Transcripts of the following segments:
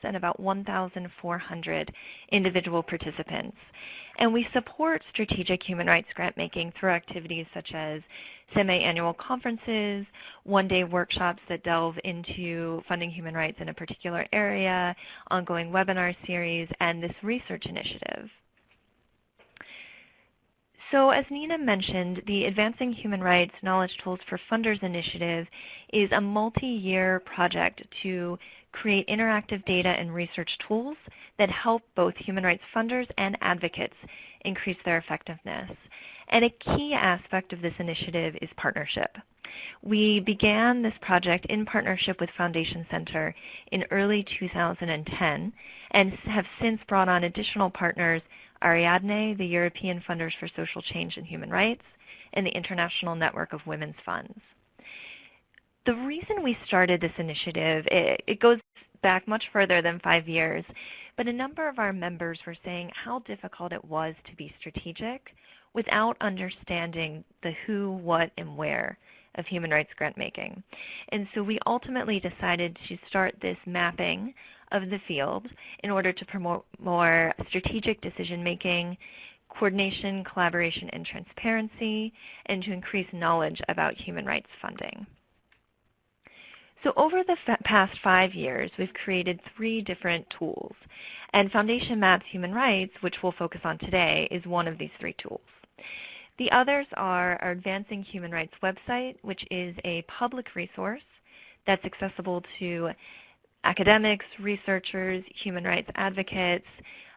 and about 1,400 individual participants. And we support strategic human rights grant making through activities such as semi-annual conferences, one-day workshops that delve into funding human rights in a particular area, ongoing webinar series, and this research initiative. So as Nina mentioned, the Advancing Human Rights Knowledge Tools for Funders initiative is a multi-year project to create interactive data and research tools that help both human rights funders and advocates increase their effectiveness. And a key aspect of this initiative is partnership. We began this project in partnership with Foundation Center in early 2010 and have since brought on additional partners, Ariadne, the European Funders for Social Change and Human Rights, and the International Network of Women's Funds. The reason we started this initiative, it goes back much further than 5 years, but a number of our members were saying how difficult it was to be strategic without understanding the who, what, and where of human rights grant making. And so we ultimately decided to start this mapping of the field in order to promote more strategic decision making, coordination, collaboration, and transparency, and to increase knowledge about human rights funding. So over the past 5 years, we've created 3 different tools, and Foundation Maps Human Rights, which we'll focus on today, is one of these 3 tools. The others are our Advancing Human Rights website, which is a public resource that's accessible to academics, researchers, human rights advocates,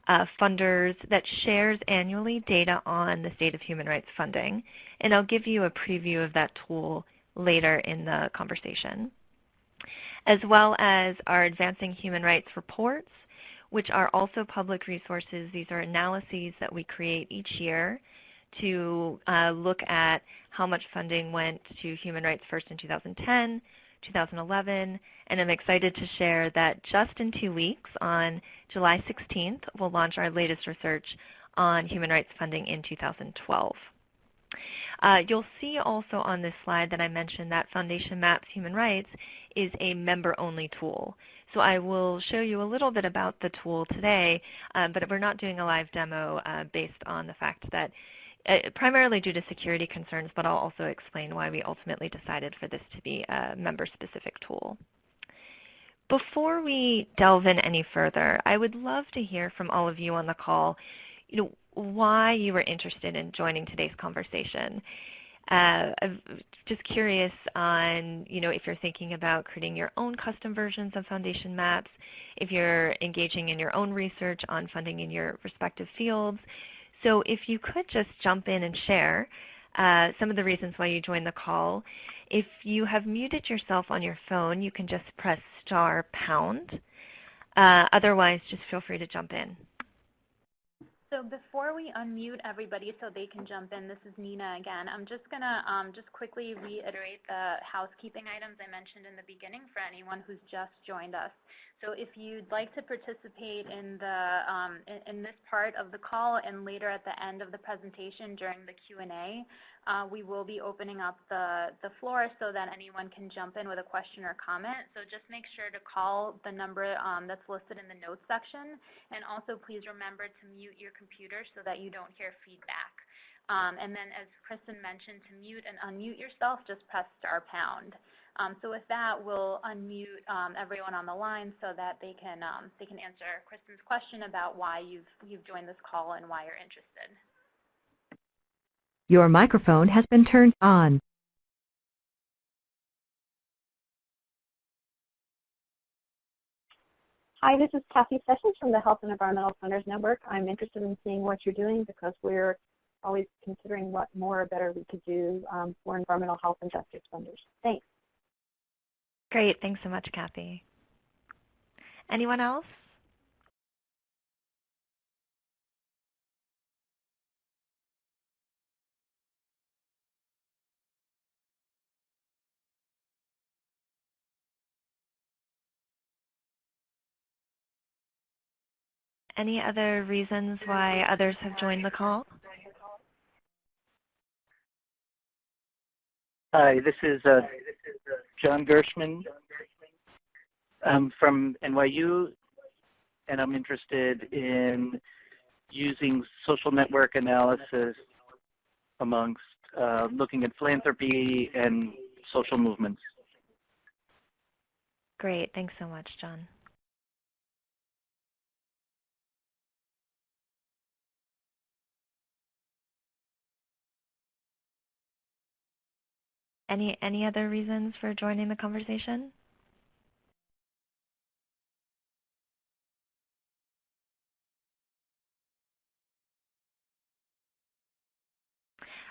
funders, that shares annually data on the state of human rights funding. And I'll give you a preview of that tool later in the conversation. As well as our Advancing Human Rights reports, which are also public resources. These are analyses that we create each year to look at how much funding went to human rights first in 2010, 2011, and I'm excited to share that just in 2 weeks, on July 16th, we'll launch our latest research on human rights funding in 2012. You'll see also on this slide that I mentioned that Foundation Maps Human Rights is a member-only tool. So I will show you a little bit about the tool today, but we're not doing a live demo based on the fact that primarily due to security concerns, but I'll also explain why we ultimately decided for this to be a member-specific tool. Before we delve in any further, I would love to hear from all of you on the call, why you were interested in joining today's conversation. I'm just curious on, if you're thinking about creating your own custom versions of Foundation Maps, if you're engaging in your own research on funding in your respective fields. So if you could just jump in and share some of the reasons why you joined the call. If you have muted yourself on your phone, you can just press *#. Otherwise, just feel free to jump in. So before we unmute everybody so they can jump in, this is Nina again. I'm just going to just quickly reiterate the housekeeping items I mentioned in the beginning for anyone who's just joined us. So if you'd like to participate in this part of the call and later at the end of the presentation during the Q&A, we will be opening up the floor so that anyone can jump in with a question or comment. So just make sure to call the number that's listed in the notes section. And also please remember to mute your computer so that you don't hear feedback. And then as Kristen mentioned, to mute and unmute yourself, just press *#. So with that, we'll unmute everyone on the line so that they can answer Kristen's question about why you've joined this call and why you're interested. Your microphone has been turned on. Hi, this is Kathy Sessions from the Health and Environmental Funders Network. I'm interested in seeing what you're doing because we're always considering what more or better we could do for environmental health and justice funders. Thanks. Great. Thanks so much, Kathy. Anyone else? Any other reasons why others have joined the call? Hi, this is John Gershman from NYU. and I'm interested in using social network analysis amongst looking at philanthropy and social movements. Great. Thanks so much, John. Any other reasons for joining the conversation?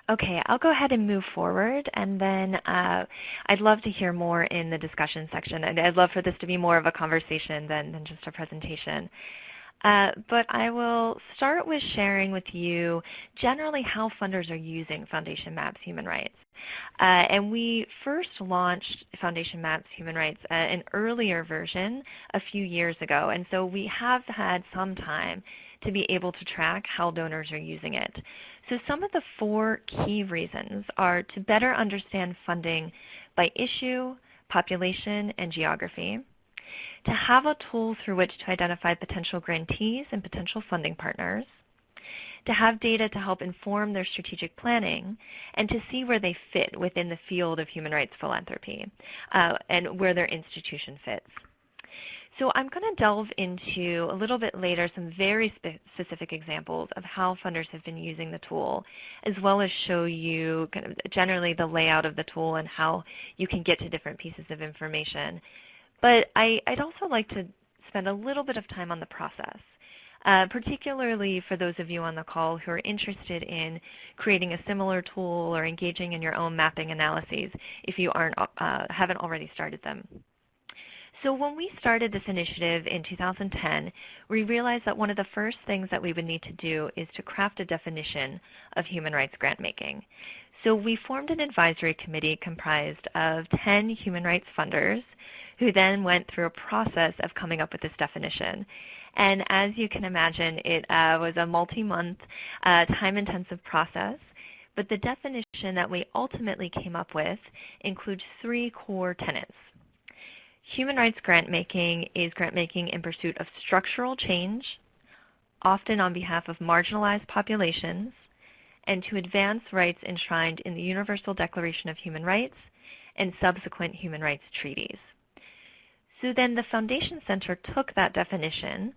Okay, I'll go ahead and move forward, and then I'd love to hear more in the discussion section. I'd love for this to be more of a conversation than just a presentation. But I will start with sharing with you generally how funders are using Foundation Maps Human Rights. And we first launched Foundation Maps Human Rights, an earlier version, a few years ago. And so we have had some time to be able to track how donors are using it. So some of the 4 key reasons are to better understand funding by issue, population, and geography, to have a tool through which to identify potential grantees and potential funding partners, to have data to help inform their strategic planning, and to see where they fit within the field of human rights philanthropy and where their institution fits. So I'm going to delve into a little bit later some very specific examples of how funders have been using the tool, as well as show you kind of generally the layout of the tool and how you can get to different pieces of information. But I'd also like to spend a little bit of time on the process, particularly for those of you on the call who are interested in creating a similar tool or engaging in your own mapping analyses if you haven't already started them. So when we started this initiative in 2010, we realized that one of the first things that we would need to do is to craft a definition of human rights grant making. So we formed an advisory committee comprised of 10 human rights funders who then went through a process of coming up with this definition. And as you can imagine, it was a multi-month, time-intensive process. But the definition that we ultimately came up with includes 3 core tenets. Human rights grant making is grant making in pursuit of structural change, often on behalf of marginalized populations, and to advance rights enshrined in the Universal Declaration of Human Rights and subsequent human rights treaties. So then the Foundation Center took that definition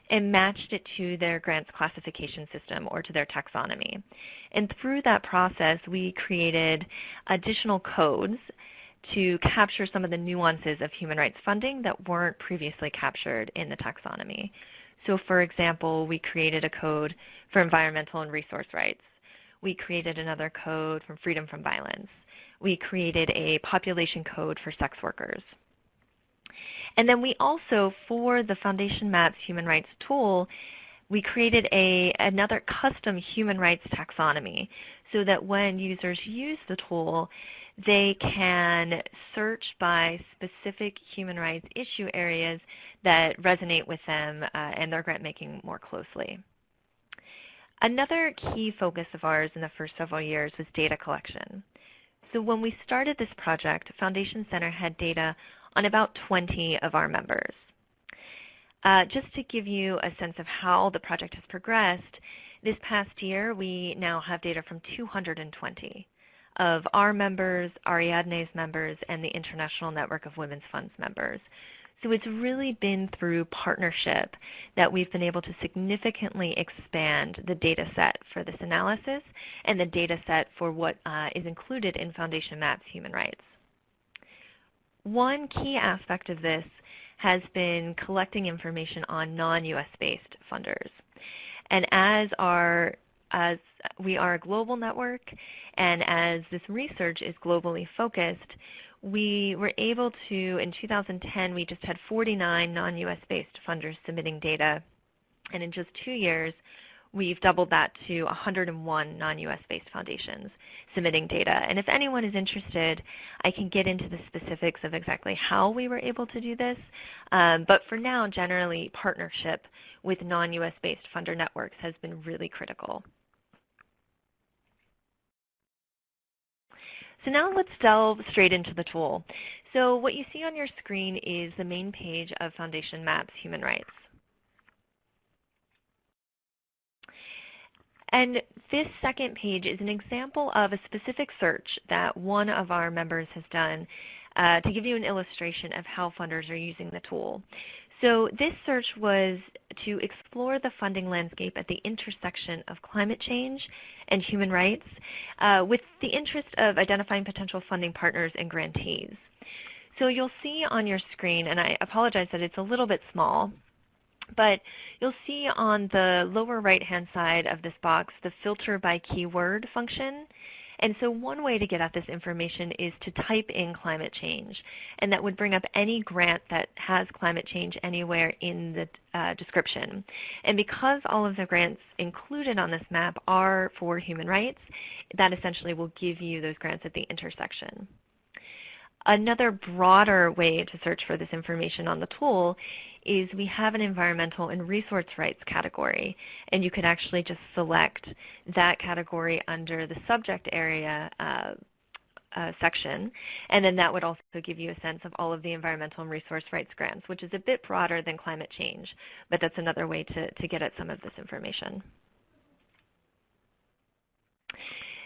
and matched it to their grants classification system or to their taxonomy. And through that process, we created additional codes to capture some of the nuances of human rights funding that weren't previously captured in the taxonomy. So for example, we created a code for environmental and resource rights. We created another code for freedom from violence. We created a population code for sex workers. And then we also, for the Foundation Maps Human Rights tool, we created another custom human rights taxonomy so that when users use the tool, they can search by specific human rights issue areas that resonate with them and their grant making more closely. Another key focus of ours in the first several years was data collection. So when we started this project, Foundation Center had data on about 20 of our members. Just to give you a sense of how the project has progressed, this past year we now have data from 220 of our members, Ariadne's members, and the International Network of Women's Funds members. So it's really been through partnership that we've been able to significantly expand the data set for this analysis and the data set for what is included in Foundation Maps Human Rights. One key aspect of this has been collecting information on non-U.S. based funders. And as we are a global network, and as this research is globally focused, we were able to, in 2010, we just had 49 non-U.S. based funders submitting data, and in just 2 years, we've doubled that to 101 non-U.S. based foundations submitting data. And if anyone is interested, I can get into the specifics of exactly how we were able to do this. But for now, generally, partnership with non-U.S. based funder networks has been really critical. So now let's delve straight into the tool. So what you see on your screen is the main page of Foundation Maps Human Rights. And this second page is an example of a specific search that one of our members has done to give you an illustration of how funders are using the tool. So this search was to explore the funding landscape at the intersection of climate change and human rights with the interest of identifying potential funding partners and grantees. So you'll see on your screen, and I apologize that it's a little bit small, but you'll see on the lower right-hand side of this box the filter by keyword function. And so one way to get at this information is to type in climate change, and that would bring up any grant that has climate change anywhere in the description. And because all of the grants included on this map are for human rights, that essentially will give you those grants at the intersection. Another broader way to search for this information on the tool is we have an environmental and resource rights category, and you could actually just select that category under the subject area section, and then that would also give you a sense of all of the environmental and resource rights grants, which is a bit broader than climate change, but that's another way to get at some of this information.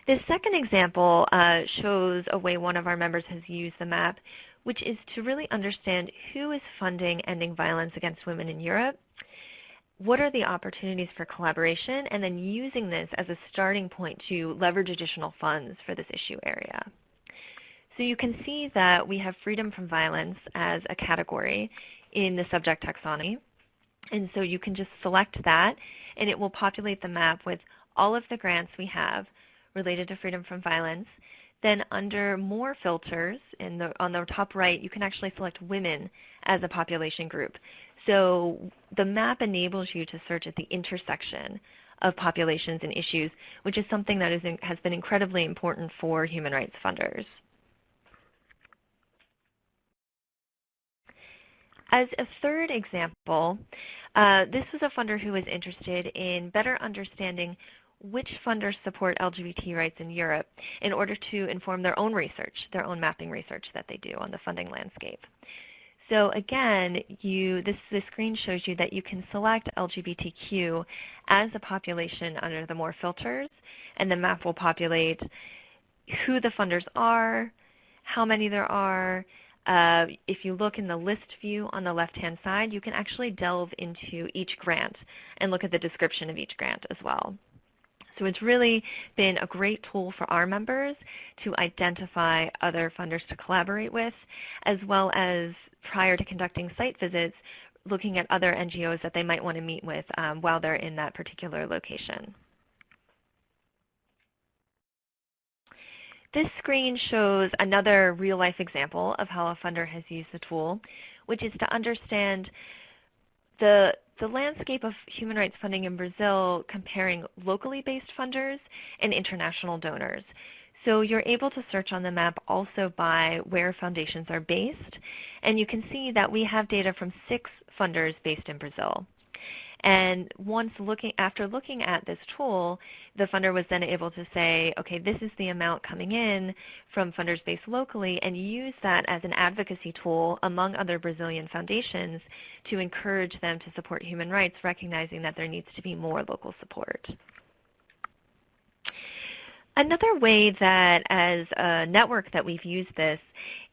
This second example shows a way one of our members has used the map, which is to really understand who is funding ending violence against women in Europe, what are the opportunities for collaboration, and then using this as a starting point to leverage additional funds for this issue area. So you can see that we have freedom from violence as a category in the subject taxonomy. And so you can just select that, and it will populate the map with all of the grants we have related to freedom from violence. Then under more filters, on the top right, you can actually select women as a population group. So the map enables you to search at the intersection of populations and issues, which is something that has been incredibly important for human rights funders. As a third example, this is a funder who is interested in better understanding which funders support LGBT rights in Europe in order to inform their own research, their own mapping research that they do on the funding landscape. So again, this screen shows you that you can select LGBTQ as a population under the more filters, and the map will populate who the funders are, how many there are. If you look in the list view on the left-hand side, you can actually delve into each grant and look at the description of each grant as well. So it's really been a great tool for our members to identify other funders to collaborate with, as well as prior to conducting site visits, looking at other NGOs that they might want to meet with while they're in that particular location. This screen shows another real-life example of how a funder has used the tool, which is to understand the landscape of human rights funding in Brazil comparing locally based funders and international donors. So you're able to search on the map also by where foundations are based, and you can see that we have data from 6 funders based in Brazil. And after looking at this tool, the funder was then able to say, okay, this is the amount coming in from funders based locally, and use that as an advocacy tool among other Brazilian foundations to encourage them to support human rights, recognizing that there needs to be more local support. Another way that as a network that we've used this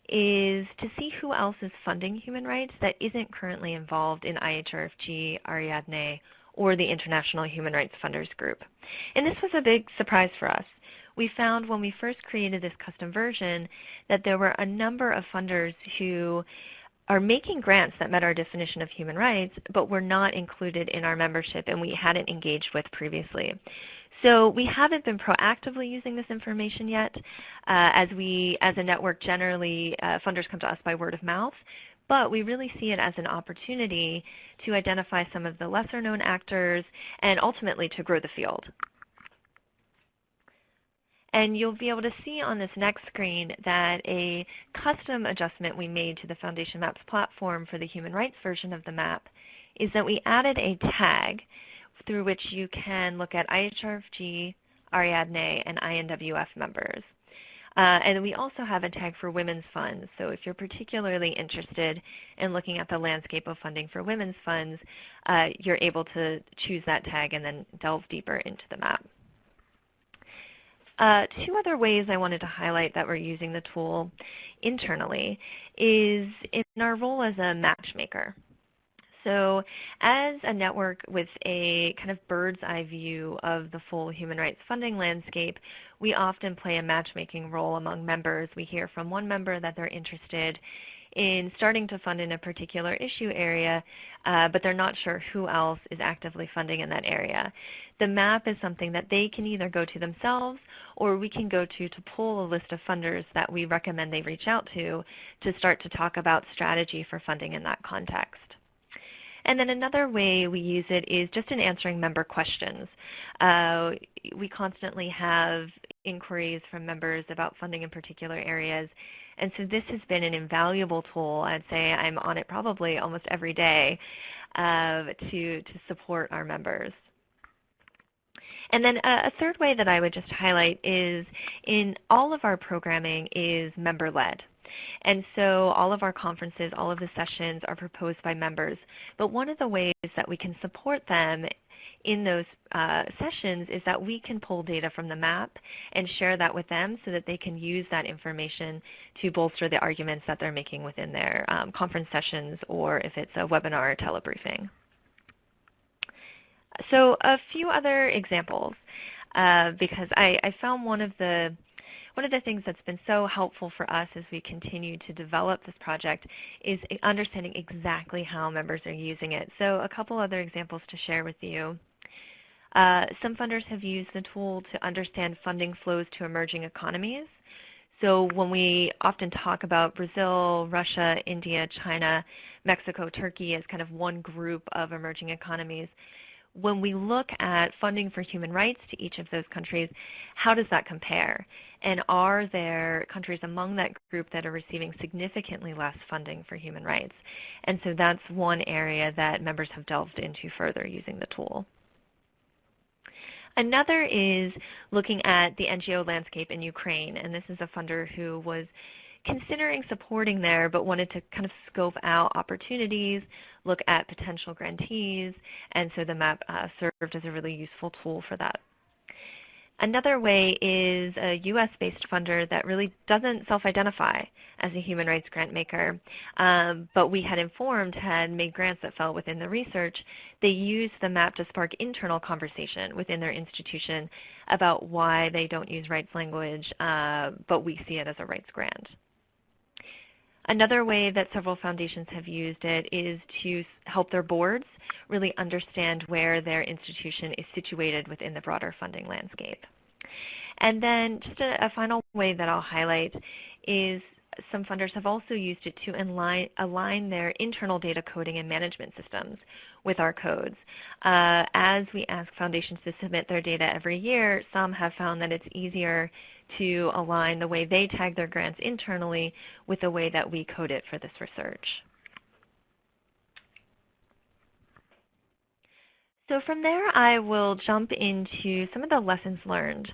is to see who else is funding human rights that isn't currently involved in IHRFG, Ariadne, or the International Human Rights Funders Group. And this was a big surprise for us. We found when we first created this custom version that there were a number of funders who are making grants that met our definition of human rights, but were not included in our membership and we hadn't engaged with previously. So we haven't been proactively using this information yet. As a network, generally, funders come to us by word of mouth, but we really see it as an opportunity to identify some of the lesser-known actors and ultimately to grow the field. And you'll be able to see on this next screen that a custom adjustment we made to the Foundation Maps platform for the human rights version of the map is that we added a tag through which you can look at IHRFG, Ariadne, and INWF members. And we also have a tag for women's funds. So if you're particularly interested in looking at the landscape of funding for women's funds, you're able to choose that tag and then delve deeper into the map. Two other ways I wanted to highlight that we're using the tool internally is in our role as a matchmaker. So as a network with a kind of bird's eye view of the full human rights funding landscape, we often play a matchmaking role among members. We hear from one member that they're interested in starting to fund in a particular issue area, but they're not sure who else is actively funding in that area. The map is something that they can either go to themselves or we can go to pull a list of funders that we recommend they reach out to start to talk about strategy for funding in that context. And then another way we use it is just in answering member questions. We constantly have inquiries from members about funding in particular areas. And so this has been an invaluable tool. I'd say I'm on it probably almost every day to support our members. And then a third way that I would just highlight is in all of our programming is member-led. And so all of our conferences, all of the sessions are proposed by members. But one of the ways that we can support them in those sessions is that we can pull data from the map and share that with them so that they can use that information to bolster the arguments that they're making within their conference sessions or if it's a webinar or telebriefing. So a few other examples because I found one of the things that's been so helpful for us as we continue to develop this project is understanding exactly how members are using it. So a couple other examples to share with you. Some funders have used the tool to understand funding flows to emerging economies. So when we often talk about Brazil, Russia, India, China, Mexico, Turkey as kind of one group of emerging economies, when we look at funding for human rights to each of those countries, how does that compare? And are there countries among that group that are receiving significantly less funding for human rights? And so that's one area that members have delved into further using the tool. Another is looking at the Ngo landscape in Ukraine, and this is a funder who was considering supporting there but wanted to kind of scope out opportunities, look at potential grantees, and so the map served as a really useful tool for that. Another way is a U.S.-based funder that really doesn't self-identify as a human rights grant maker, but we had informed had made grants that fell within the research. They used the map to spark internal conversation within their institution about why they don't use rights language, but we see it as a rights grant. Another way that several foundations have used it is to help their boards really understand where their institution is situated within the broader funding landscape. And then just a final way that I'll highlight is some funders have also used it to align their internal data coding and management systems with our codes. As we ask foundations to submit their data every year, some have found that it's easier to align the way they tag their grants internally with the way that we code it for this research. So from there, I will jump into some of the lessons learned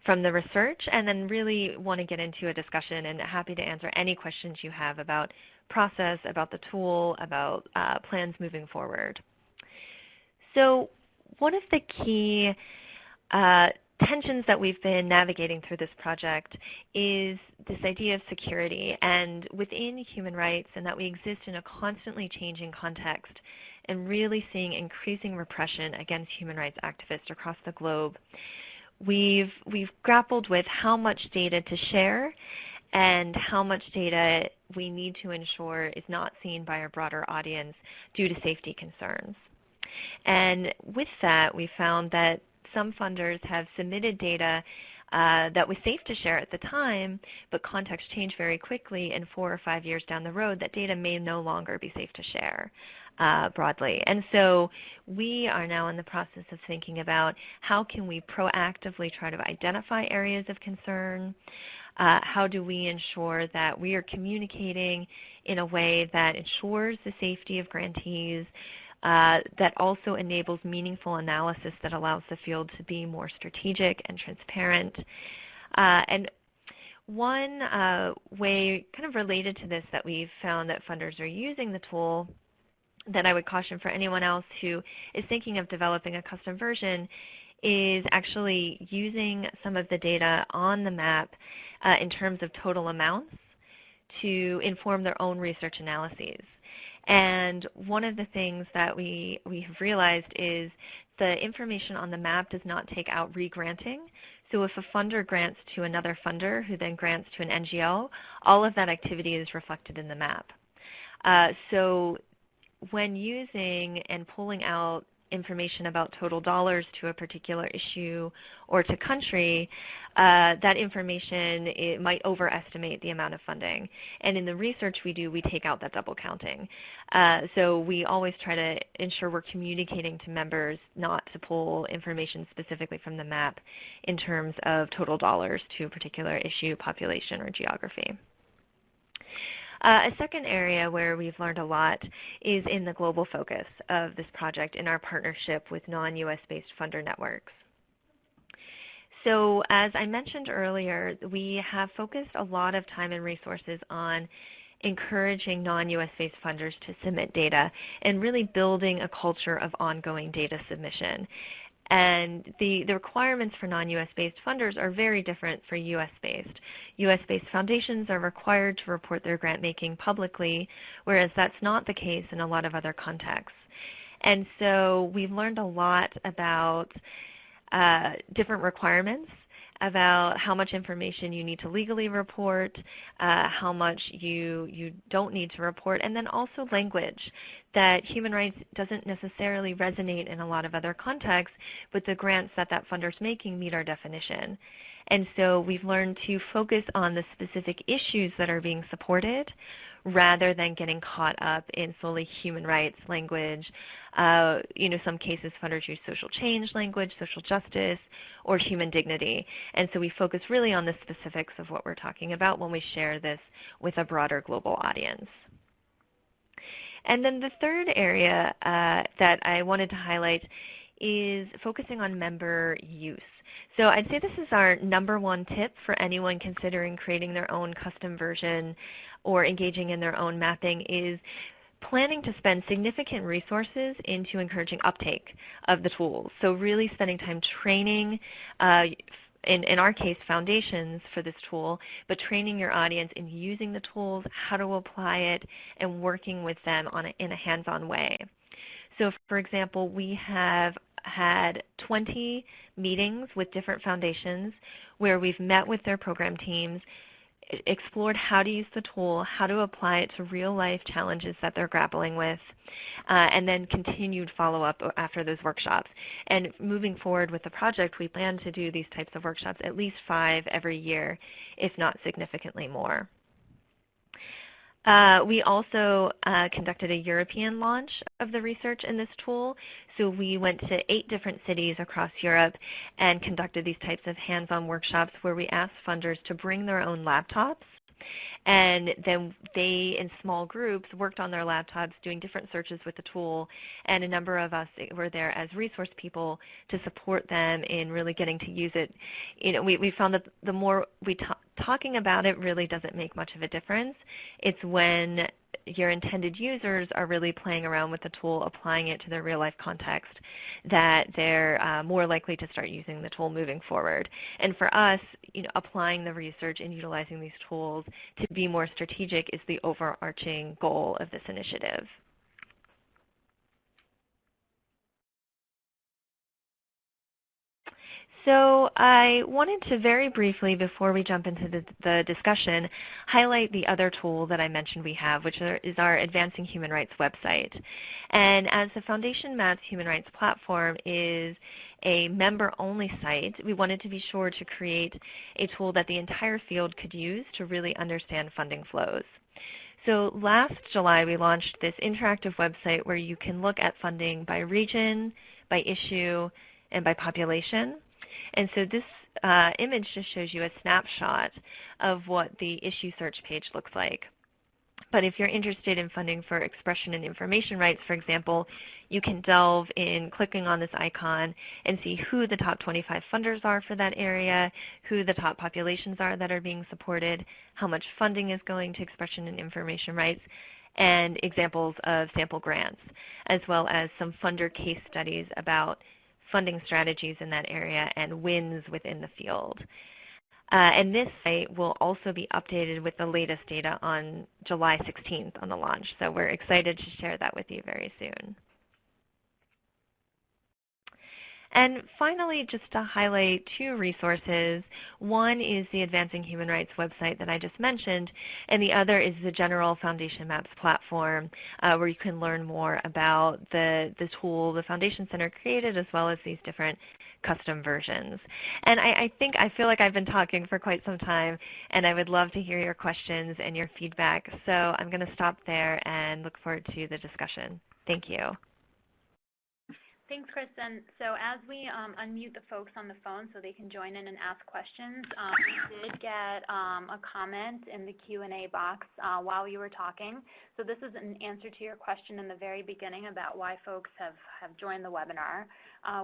from the research and then really want to get into a discussion and happy to answer any questions you have about process, about the tool, about plans moving forward. So one of the key tensions that we've been navigating through this project is this idea of security and within human rights, and that we exist in a constantly changing context and really seeing increasing repression against human rights activists across the globe. We've grappled with how much data to share and how much data we need to ensure is not seen by our broader audience due to safety concerns. And with that, we found that some funders have submitted data that was safe to share at the time, but context changed very quickly, and 4 or 5 years down the road, that data may no longer be safe to share broadly. And so we are now in the process of thinking about how can we proactively try to identify areas of concern. How do we ensure that we are communicating in a way that ensures the safety of grantees, that also enables meaningful analysis that allows the field to be more strategic and transparent. And one way kind of related to this that we've found that funders are using the tool that I would caution for anyone else who is thinking of developing a custom version is actually using some of the data on the map in terms of total amounts to inform their own research analyses. And one of the things that we have realized is the information on the map does not take out re-granting. So if a funder grants to another funder who then grants to an NGO, all of that activity is reflected in the map. So when using and pulling out information about total dollars to a particular issue or to country, that information, it might overestimate the amount of funding. And in the research we do, we take out that double counting. So we always try to ensure we're communicating to members not to pull information specifically from the map in terms of total dollars to a particular issue, population, or geography. A second area where we've learned a lot is in the global focus of this project in our partnership with non-US-based funder networks. So as I mentioned earlier, we have focused a lot of time and resources on encouraging non-US-based funders to submit data and really building a culture of ongoing data submission. And the requirements for non-US-based funders are very different for US-based. US-based foundations are required to report their grant-making publicly, whereas that's not the case in a lot of other contexts. And so we've learned a lot about different requirements, about how much information you need to legally report, how much you don't need to report, and then also language that human rights doesn't necessarily resonate in a lot of other contexts, but the grants that funder's making meet our definition. And so we've learned to focus on the specific issues that are being supported rather than getting caught up in solely human rights language. Some cases funders use social change language, social justice, or human dignity. And so we focus really on the specifics of what we're talking about when we share this with a broader global audience. And then the third area that I wanted to highlight is focusing on member use. So I'd say this is our number one tip for anyone considering creating their own custom version or engaging in their own mapping is planning to spend significant resources into encouraging uptake of the tools. So really spending time training, in our case, foundations for this tool, but training your audience in using the tools, how to apply it, and working with them in a hands-on way. So for example, we have had 20 meetings with different foundations where we've met with their program teams, explored how to use the tool, how to apply it to real-life challenges that they're grappling with, and then continued follow-up after those workshops. And moving forward with the project, we plan to do these types of workshops at least 5 every year, if not significantly more. We also conducted a European launch of the research in this tool. So we went to 8 different cities across Europe and conducted these types of hands-on workshops where we asked funders to bring their own laptops. And then they, in small groups, worked on their laptops doing different searches with the tool. And a number of us were there as resource people to support them in really getting to use it. We found that the more talking about it really doesn't make much of a difference. It's when your intended users are really playing around with the tool, applying it to their real-life context, that they're more likely to start using the tool moving forward. And for us, applying the research and utilizing these tools to be more strategic is the overarching goal of this initiative. So I wanted to very briefly, before we jump into the discussion, highlight the other tool that I mentioned we have, which is our Advancing Human Rights website. And as the Foundation Matt's Human Rights platform is a member-only site, we wanted to be sure to create a tool that the entire field could use to really understand funding flows. So last July, we launched this interactive website where you can look at funding by region, by issue, and by population. And so this image just shows you a snapshot of what the issue search page looks like. But if you're interested in funding for expression and information rights, for example, you can delve in clicking on this icon and see who the top 25 funders are for that area, who the top populations are that are being supported, how much funding is going to expression and information rights, and examples of sample grants, as well as some funder case studies about funding strategies in that area and wins within the field. And this site will also be updated with the latest data on July 16th on the launch. So we're excited to share that with you very soon. And finally, just to highlight two resources. One is the Advancing Human Rights website that I just mentioned, and the other is the General Foundation Maps platform, where you can learn more about the tool the Foundation Center created, as well as these different custom versions. And I feel like I've been talking for quite some time, and I would love to hear your questions and your feedback. So I'm going to stop there and look forward to the discussion. Thank you. Thanks, Kristen. So as we unmute the folks on the phone so they can join in and ask questions, we did get a comment in the Q&A box while you were talking. So this is an answer to your question in the very beginning about why folks have joined the webinar.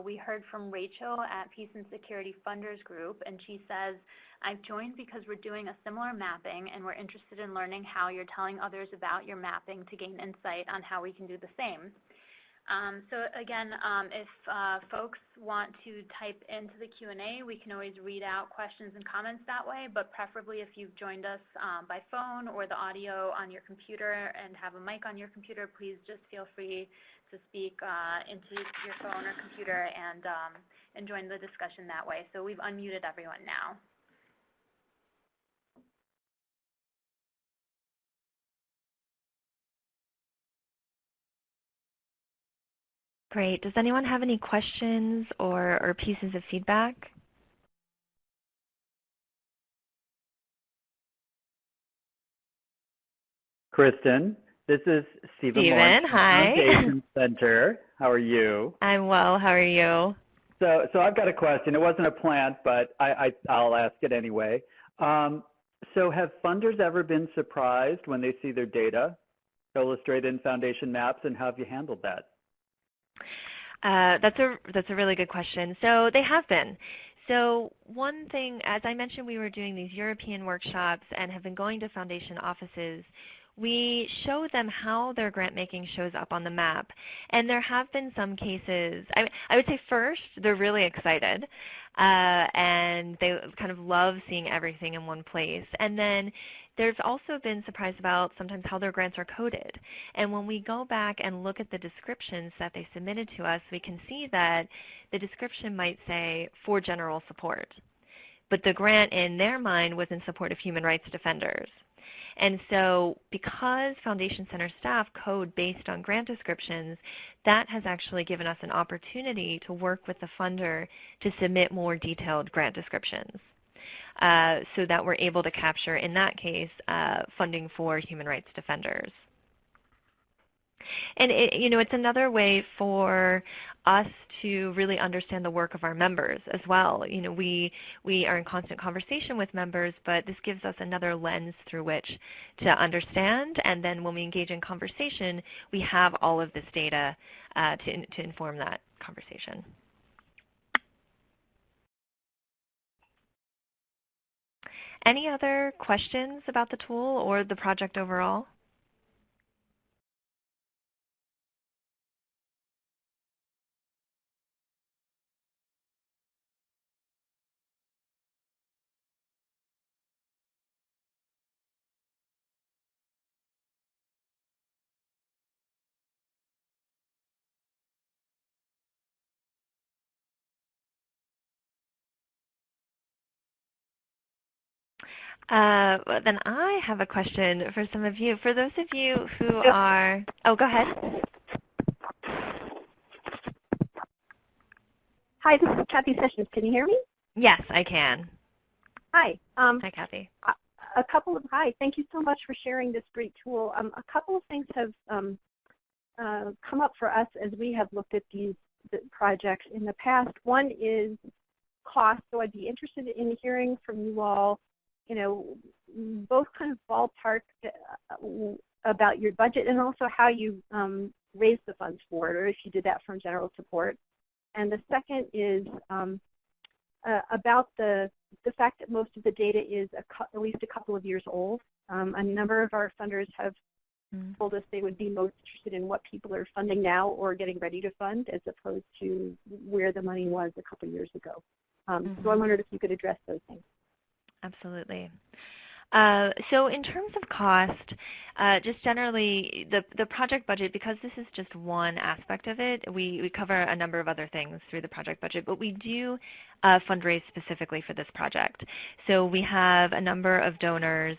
We heard from Rachel at Peace and Security Funders Group, and she says, I've joined because we're doing a similar mapping and we're interested in learning how you're telling others about your mapping to gain insight on how we can do the same. So again, if folks want to type into the Q&A, we can always read out questions and comments that way, but preferably if you've joined us by phone or the audio on your computer and have a mic on your computer, please just feel free to speak into your phone or computer and join the discussion that way. So we've unmuted everyone now. Great. Does anyone have any questions or pieces of feedback? Kristen, this is Stephen Lawrence, Hi. Foundation Center. How are you? I'm well. How are you? So I've got a question. It wasn't a plant, but I'll ask it anyway. So have funders ever been surprised when they see their data illustrated in Foundation Maps, and how have you handled that? That's a really good question. So they have been. So one thing, as I mentioned, we were doing these European workshops and have been going to Foundation offices. We show them how their grant making shows up on the map. And there have been some cases, I would say first, they're really excited. And they kind of love seeing everything in one place. And then there's also been surprise about sometimes how their grants are coded. And when we go back and look at the descriptions that they submitted to us, we can see that the description might say for general support. But the grant in their mind was in support of human rights defenders. And so because Foundation Center staff code based on grant descriptions, that has actually given us an opportunity to work with the funder to submit more detailed grant descriptions so that we're able to capture, in that case, funding for human rights defenders. And it's another way for us to really understand the work of our members as well. We are in constant conversation with members, but this gives us another lens through which to understand. And then when we engage in conversation, we have all of this data to inform that conversation. Any other questions about the tool or the project overall? Then I have a question for some of you. For those of you who are, oh, go ahead. Hi, this is Kathy Sessions. Can you hear me? Yes, I can. Hi. Hi, Kathy. Hi, thank you so much for sharing this great tool. A couple of things have come up for us as we have looked at these projects in the past. One is cost, so I'd be interested in hearing from you all, both kind of ballpark about your budget and also how you raised the funds for it, or if you did that from general support. And the second is about the fact that most of the data is at least a couple of years old. A number of our funders have told us they would be most interested in what people are funding now or getting ready to fund as opposed to where the money was a couple years ago. So I wondered if you could address those things. Absolutely. So in terms of cost, just generally, the project budget, because this is just one aspect of it, we cover a number of other things through the project budget, but we do fundraise specifically for this project. So we have a number of donors,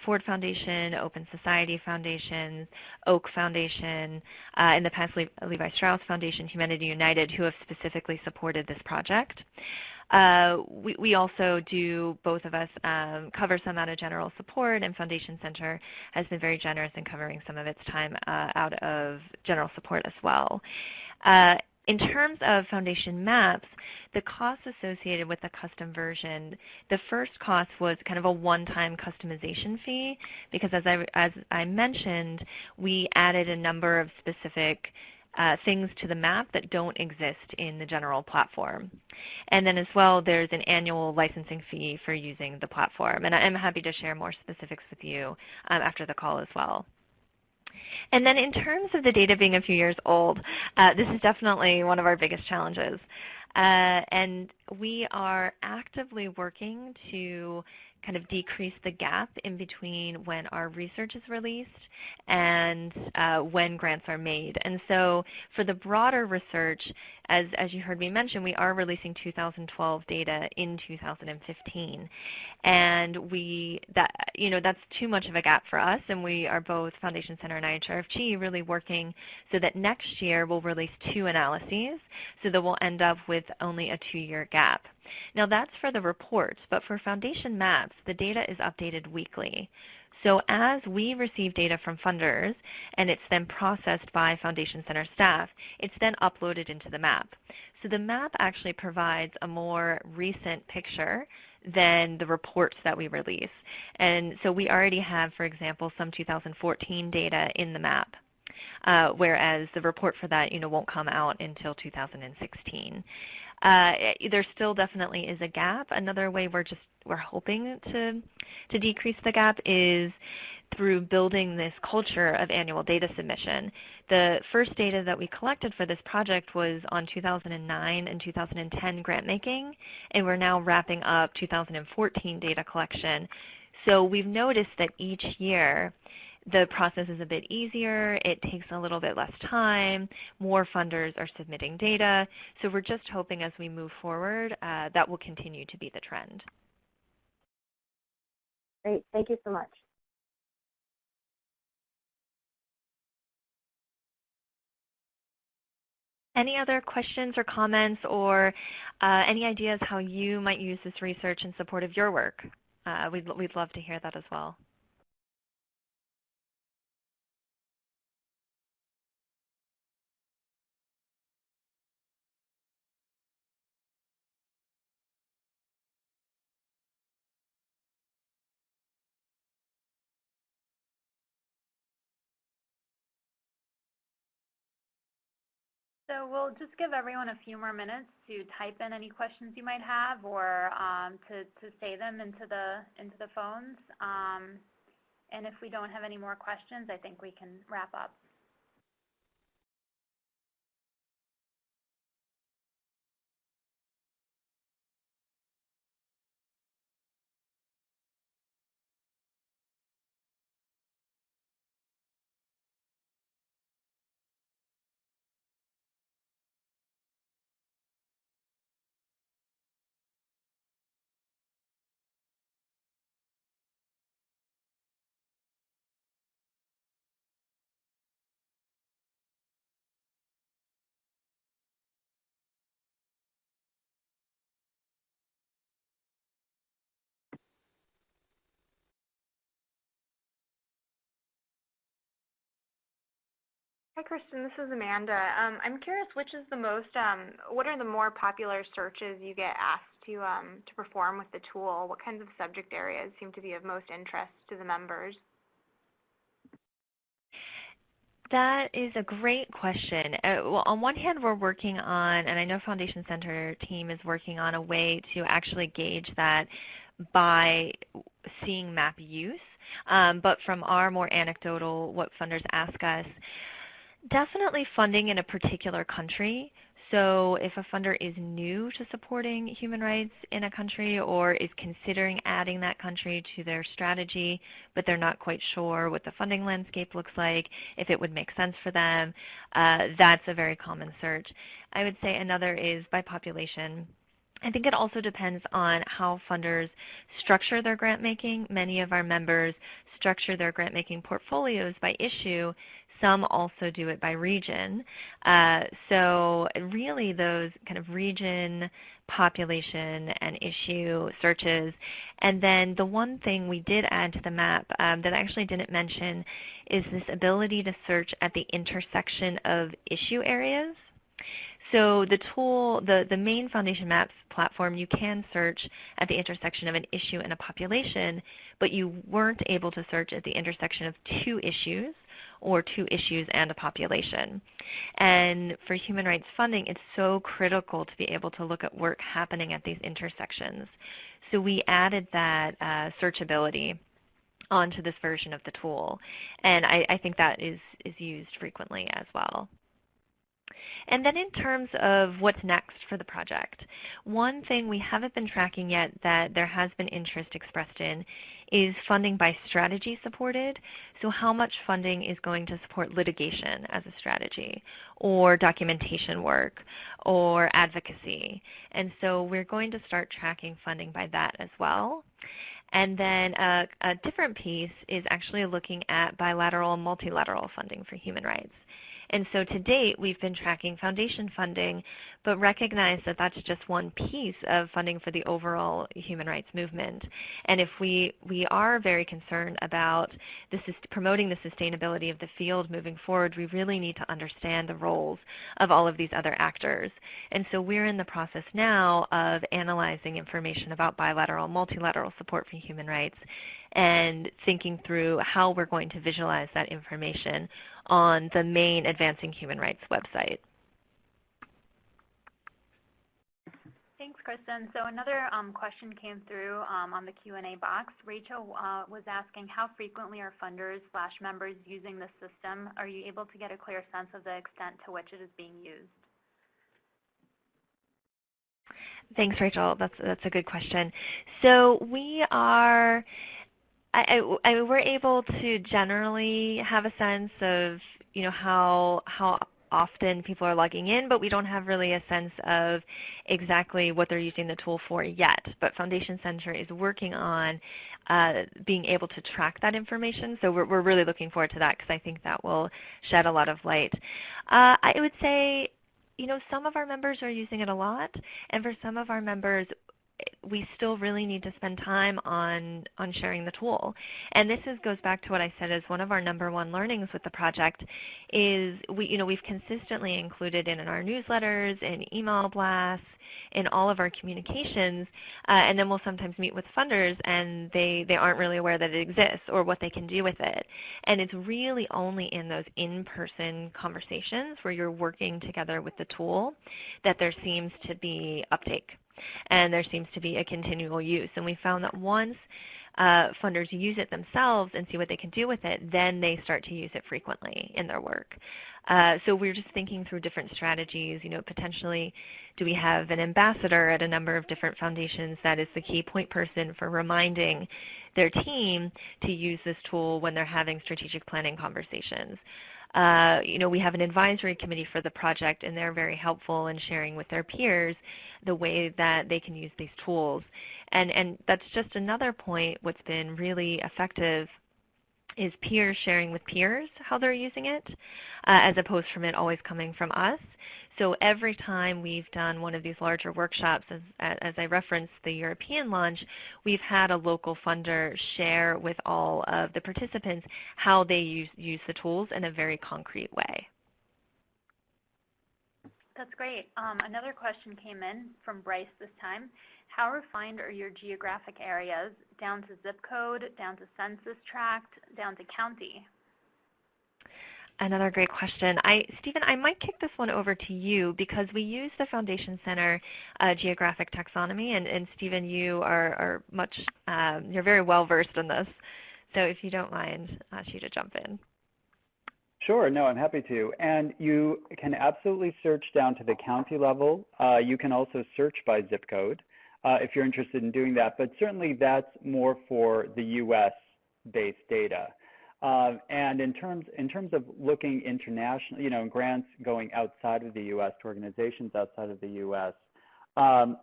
Ford Foundation, Open Society Foundations, Oak Foundation, in the past Levi Strauss Foundation, Humanity United, who have specifically supported this project. We also do, both of us, cover some out of general support, and Foundation Center has been very generous in covering some of its time out of general support as well. In terms of foundation maps, the costs associated with the custom version, the first cost was kind of a one-time customization fee because as I mentioned, we added a number of specific things to the map that don't exist in the general platform. And then as well, there's an annual licensing fee for using the platform. And I'm happy to share more specifics with you after the call as well. And then in terms of the data being a few years old, this is definitely one of our biggest challenges. And we are actively working to kind of decrease the gap in between when our research is released and when grants are made. And so for the broader research, as you heard me mention, we are releasing 2012 data in 2015. And that's too much of a gap for us, and we are both Foundation Center and IHRFG really working so that next year we'll release 2 analyses so that we'll end up with only a 2-year gap. Now that's for the reports, but for foundation maps, the data is updated weekly. So as we receive data from funders and it's then processed by Foundation Center staff, it's then uploaded into the map. So the map actually provides a more recent picture than the reports that we release. And so we already have, for example, some 2014 data in the map. Whereas the report for that, won't come out until 2016. There still definitely is a gap. Another way we're hoping to decrease the gap is through building this culture of annual data submission. The first data that we collected for this project was on 2009 and 2010 grant making, and we're now wrapping up 2014 data collection. So we've noticed that each year the process is a bit easier, it takes a little bit less time, more funders are submitting data, so we're just hoping as we move forward that will continue to be the trend. Great, thank you so much. Any other questions or comments or any ideas how you might use this research in support of your work? We'd love to hear that as well. So we'll just give everyone a few more minutes to type in any questions you might have or to say them into the phones. And if we don't have any more questions, I think we can wrap up. Hi, Kristen. This is Amanda. I'm curious, which is the most, what are the more popular searches you get asked to perform with the tool? What kinds of subject areas seem to be of most interest to the members? That is a great question. Well, on one hand, we're working on, and I know Foundation Center team is working on a way to actually gauge that by seeing map use. But from our more anecdotal, what funders ask us, definitely funding in a particular country. So if a funder is new to supporting human rights in a country or is considering adding that country to their strategy, but they're not quite sure what the funding landscape looks like, if it would make sense for them, that's a very common search. I would say another is by population. I think it also depends on how funders structure their grant making. Many of our members structure their grant making portfolios by issue. Some also do it by region. So really those kind of region, population, and issue searches. And then the one thing we did add to the map that I actually didn't mention is this ability to search at the intersection of issue areas. So the tool, the main Foundation Maps platform, you can search at the intersection of an issue and a population, but you weren't able to search at the intersection of two issues or two issues and a population. And for human rights funding, it's so critical to be able to look at work happening at these intersections. So we added that searchability onto this version of the tool, and I think that is used frequently as well. And then in terms of what's next for the project, one thing we haven't been tracking yet that there has been interest expressed in is funding by strategy supported. So how much funding is going to support litigation as a strategy, or documentation work, or advocacy. And so we're going to start tracking funding by that as well. And then a different piece is actually looking at bilateral and multilateral funding for human rights. And so to date, we've been tracking foundation funding, but recognize that that's just one piece of funding for the overall human rights movement. And if we are very concerned about promoting the sustainability of the field moving forward, we really need to understand the roles of all of these other actors. And so we're in the process now of analyzing information about bilateral, multilateral support for human rights and thinking through how we're going to visualize that information on the main Advancing Human Rights website. Thanks, Kristen. So another question came through on the Q&A box. Rachel was asking, how frequently are funders/members using the system? Are you able to get a clear sense of the extent to which it is being used? Thanks, Rachel. That's a good question. So we are, we're able to generally have a sense of, how often people are logging in, but we don't have really a sense of exactly what they're using the tool for yet. But Foundation Center is working on being able to track that information, so we're really looking forward to that because I think that will shed a lot of light. I would say, some of our members are using it a lot, and for some of our members, we still really need to spend time on sharing the tool. And this goes back to what I said is one of our number one learnings with the project is we've consistently included in our newsletters, in email blasts, in all of our communications, and then we'll sometimes meet with funders and they aren't really aware that it exists or what they can do with it. And it's really only in those in-person conversations where you're working together with the tool that there seems to be uptake. And there seems to be a continual use. And we found that once funders use it themselves and see what they can do with it, then they start to use it frequently in their work. So we're just thinking through different strategies. Potentially, do we have an ambassador at a number of different foundations that is the key point person for reminding their team to use this tool when they're having strategic planning conversations? We have an advisory committee for the project, and they're very helpful in sharing with their peers the way that they can use these tools. And that's just another point. What's been really effective is peers sharing with peers how they're using it, as opposed from it always coming from us. So every time we've done one of these larger workshops, as I referenced the European launch, we've had a local funder share with all of the participants how they use the tools in a very concrete way. That's great. Another question came in from Bryce this time. How refined are your geographic areas, down to zip code, down to census tract, down to county? Another great question. Stephen, I might kick this one over to you because we use the Foundation Center geographic taxonomy, and Stephen, you are much, you're very well versed in this. So if you don't mind, I'll ask you to jump in. Sure, no, I'm happy to. And you can absolutely search down to the county level. You can also search by zip code if you're interested in doing that, but certainly that's more for the U.S.-based data. And in terms of looking international, grants going outside of the U.S. to organizations outside of the U.S.,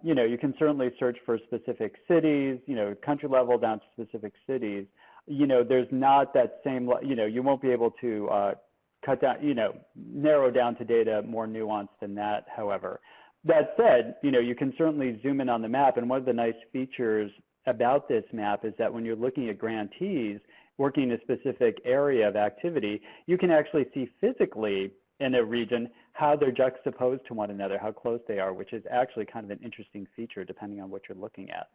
you can certainly search for specific cities, country level down to specific cities. There's not that same, you won't be able to cut down, narrow down to data more nuanced than that, however. That said, you can certainly zoom in on the map, and one of the nice features about this map is that when you're looking at grantees working in a specific area of activity, you can actually see physically in a region how they're juxtaposed to one another, how close they are, which is actually kind of an interesting feature depending on what you're looking at.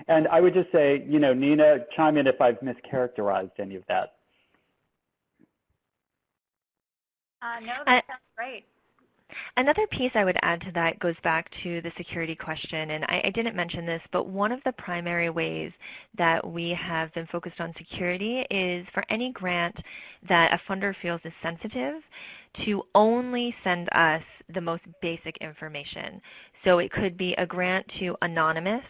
And I would just say, Nina, chime in if I've mischaracterized any of that. No, that sounds great. Another piece I would add to that goes back to the security question, and I didn't mention this, but one of the primary ways that we have been focused on security is for any grant that a funder feels is sensitive to only send us the most basic information. So it could be a grant to anonymous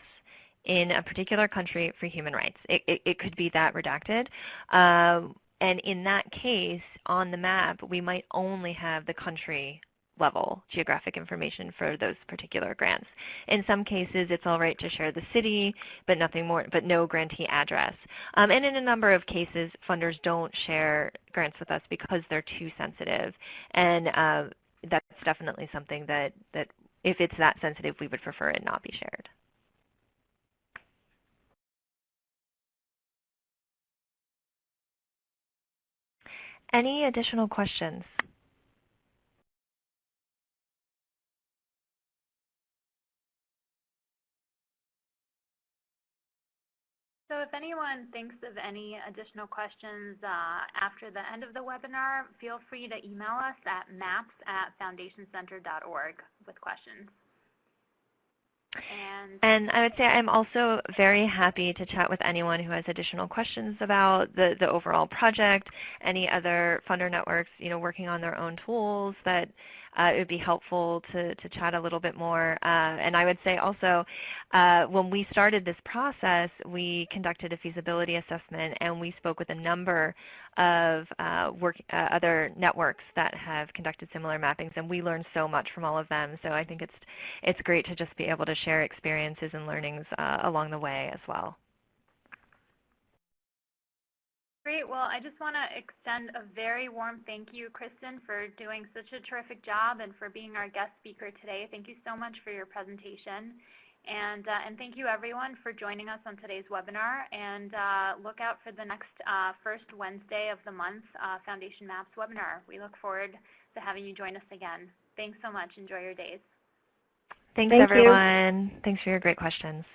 in a particular country for human rights. It could be that redacted. And in that case, on the map, we might only have the country level geographic information for those particular grants. In some cases, it's all right to share the city, but nothing more, but no grantee address. And in a number of cases, funders don't share grants with us because they're too sensitive. And that's definitely something that if it's that sensitive, we would prefer it not be shared. Any additional questions? So if anyone thinks of any additional questions after the end of the webinar, feel free to email us at maps@foundationcenter.org with questions. And I would say I'm also very happy to chat with anyone who has additional questions about the overall project, any other funder networks, working on their own tools that it would be helpful to chat a little bit more. And I would say also, when we started this process, we conducted a feasibility assessment, and we spoke with a number of other networks that have conducted similar mappings, and we learned so much from all of them. So I think it's great to just be able to share experiences and learnings along the way as well. Great. Well, I just want to extend a very warm thank you, Kristen, for doing such a terrific job and for being our guest speaker today. Thank you so much for your presentation. And thank you, everyone, for joining us on today's webinar. And look out for the next first Wednesday of the month Foundation Maps webinar. We look forward to having you join us again. Thanks so much. Enjoy your days. Thanks, Thank everyone. Thanks for your great questions.